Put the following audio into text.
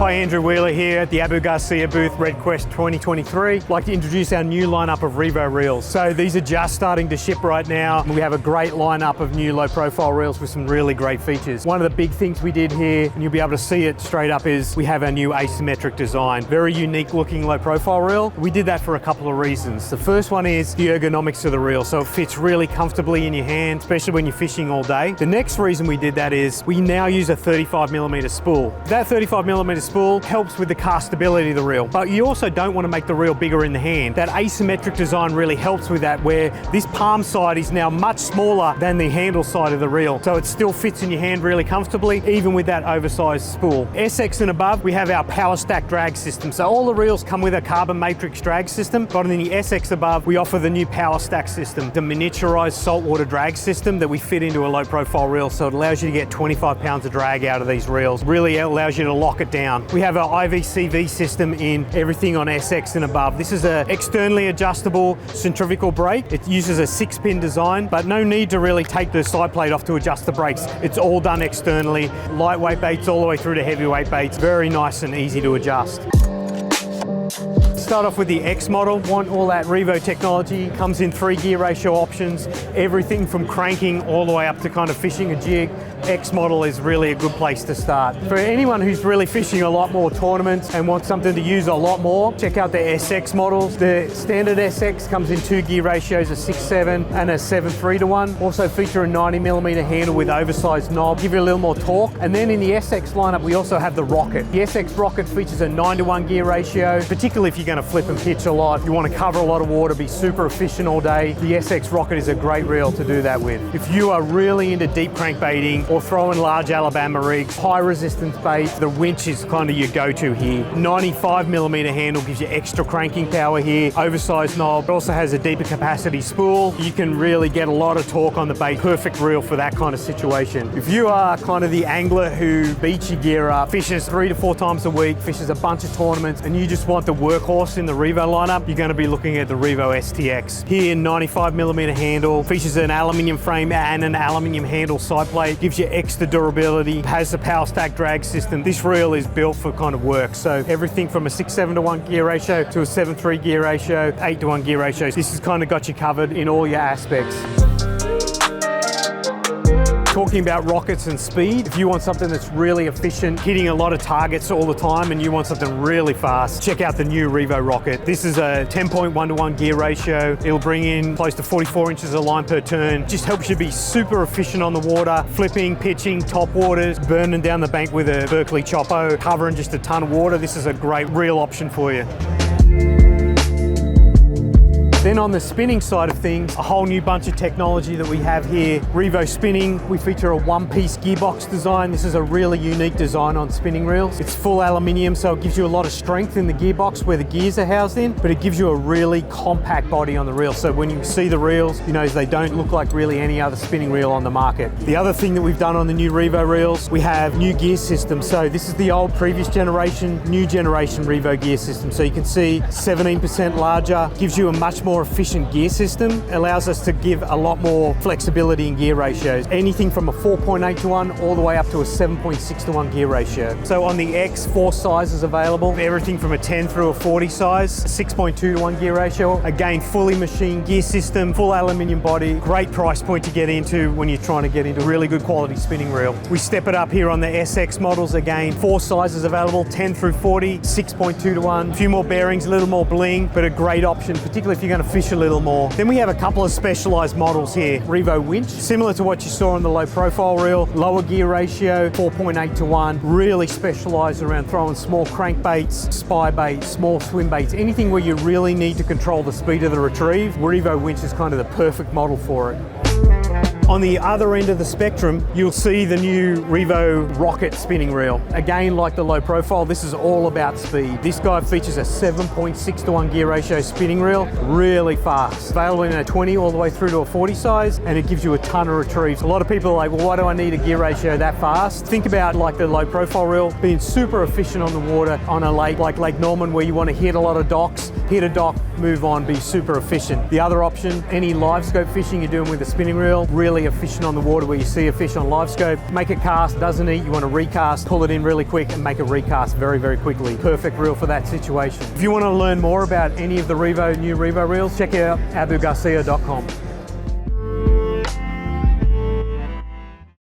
Hi, Andrew Wheeler here at the Abu Garcia booth, RedQuest 2023. I'd like to introduce our new lineup of Revo reels. So these are just starting to ship right now. We have a great lineup of new low profile reels with some really great features. One of the big things we did here, and you'll be able to see it straight up, is we have our new asymmetric design. Very unique looking low profile reel. We did that for a couple of reasons. The first one is the ergonomics of the reel. So it fits really comfortably in your hand, especially when you're fishing all day. The next reason we did that is we now use a 35mm spool. That 35mm spool helps with the castability of the reel, but you also don't want to make the reel bigger in the hand. That asymmetric design really helps with that, where this palm side is now much smaller than the handle side of the reel. So it still fits in your hand really comfortably, even with that oversized spool. SX and above, we have our power stack drag system. So all the reels come with a carbon matrix drag system, but in the SX above, we offer the new power stack system, the miniaturized saltwater drag system that we fit into a low profile reel. So it allows you to get 25 pounds of drag out of these reels. Really allows you to lock it down. We have our IVCV system in everything on SX and above. This is an externally adjustable centrifugal brake. It uses a 6-pin design, but no need to really take the side plate off to adjust the brakes. It's all done externally. Lightweight baits all the way through to heavyweight baits. Very nice and easy to adjust. Start off with the X model. Want all that Revo technology. Comes in 3 gear ratio options, everything from cranking all the way up to kind of fishing a jig. X model is really a good place to start. For anyone who's really fishing a lot more tournaments and wants something to use a lot more, check out the SX models. The standard SX comes in 2 gear ratios, a 6/7 and a 7/3 to 1. Also feature a 90mm handle with oversized knob, give you a little more torque. And then in the SX lineup, we also have the Rocket. The SX Rocket features a 9:1 gear ratio, particularly if you're going to flip and pitch a lot, you want to cover a lot of water, be super efficient all day. The SX Rocket is a great reel to do that with. If you are really into deep crankbaiting or throwing large Alabama rigs, high resistance bait, the winch is kind of your go-to here. 95mm handle gives you extra cranking power here, oversized knob. It also has a deeper capacity spool. You can really get a lot of torque on the bait. Perfect reel for that kind of situation. If you are kind of the angler who beats your gear up, fishes 3 to 4 times a week, fishes a bunch of tournaments, and you just want the workhorse in the Revo lineup, you're going to be looking at the Revo STX. Here, 95mm handle, features an aluminium frame and an aluminium handle side plate, gives you extra durability, has the power stack drag system. This reel is built for kind of work. So everything from a 6/7 to 1 gear ratio to a 7/3 gear ratio, 8:1 gear ratio. This has kind of got you covered in all your aspects. Talking about rockets and speed, if you want something that's really efficient, hitting a lot of targets all the time, and you want something really fast, check out the new Revo Rocket. This is a 10.1 to 1 gear ratio. It'll bring in close to 44 inches of line per turn. Just helps you be super efficient on the water, flipping, pitching, top waters, burning down the bank with a Berkeley Choppo, covering just a ton of water. This is a great reel option for you. Then on the spinning side of things, a whole new bunch of technology that we have here. Revo Spinning, we feature a one-piece gearbox design. This is a really unique design on spinning reels. It's full aluminium, so it gives you a lot of strength in the gearbox where the gears are housed in, but it gives you a really compact body on the reel. So when you see the reels, you know, they don't look like really any other spinning reel on the market. The other thing that we've done on the new Revo reels, we have new gear systems. So this is the old previous generation, new generation Revo gear system. So you can see 17% larger, gives you a much more efficient gear system, allows us to give a lot more flexibility in gear ratios. Anything from a 4.8 to 1 all the way up to a 7.6 to 1 gear ratio. So on the X, 4 sizes available, everything from a 10 through a 40 size, 6.2 to 1 gear ratio. Again, fully machined gear system, full aluminium body, great price point to get into when you're trying to get into a really good quality spinning reel. We step it up here on the SX models. Again, 4 sizes available, 10 through 40, 6.2 to 1. A few more bearings, a little more bling, but a great option, particularly if you're going to fish a little more. Then we have a couple of specialized models here. Revo Winch, similar to what you saw on the low profile reel, lower gear ratio, 4.8 to 1, really specialized around throwing small crankbaits, spy baits, small swim baits, anything where you really need to control the speed of the retrieve. Revo Winch is kind of the perfect model for it. On the other end of the spectrum, you'll see the new Revo Rocket spinning reel. Again, like the low profile, this is all about speed. This guy features a 7.6 to 1 gear ratio spinning reel, really fast. Available in a 20 all the way through to a 40 size, and it gives you a ton of retrieves. A lot of people are like, well, why do I need a gear ratio that fast? Think about like the low profile reel, being super efficient on the water on a lake like Lake Norman, where you want to hit a lot of docks. hit a dock, move on, be super efficient. The other option, any live scope fishing you're doing with a spinning reel, really efficient on the water where you see a fish on live scope, make it cast, doesn't eat, you want to recast, pull it in really quick and make a recast very, very quickly. Perfect reel for that situation. If you want to learn more about any of the new Revo reels, check out abugarcia.com.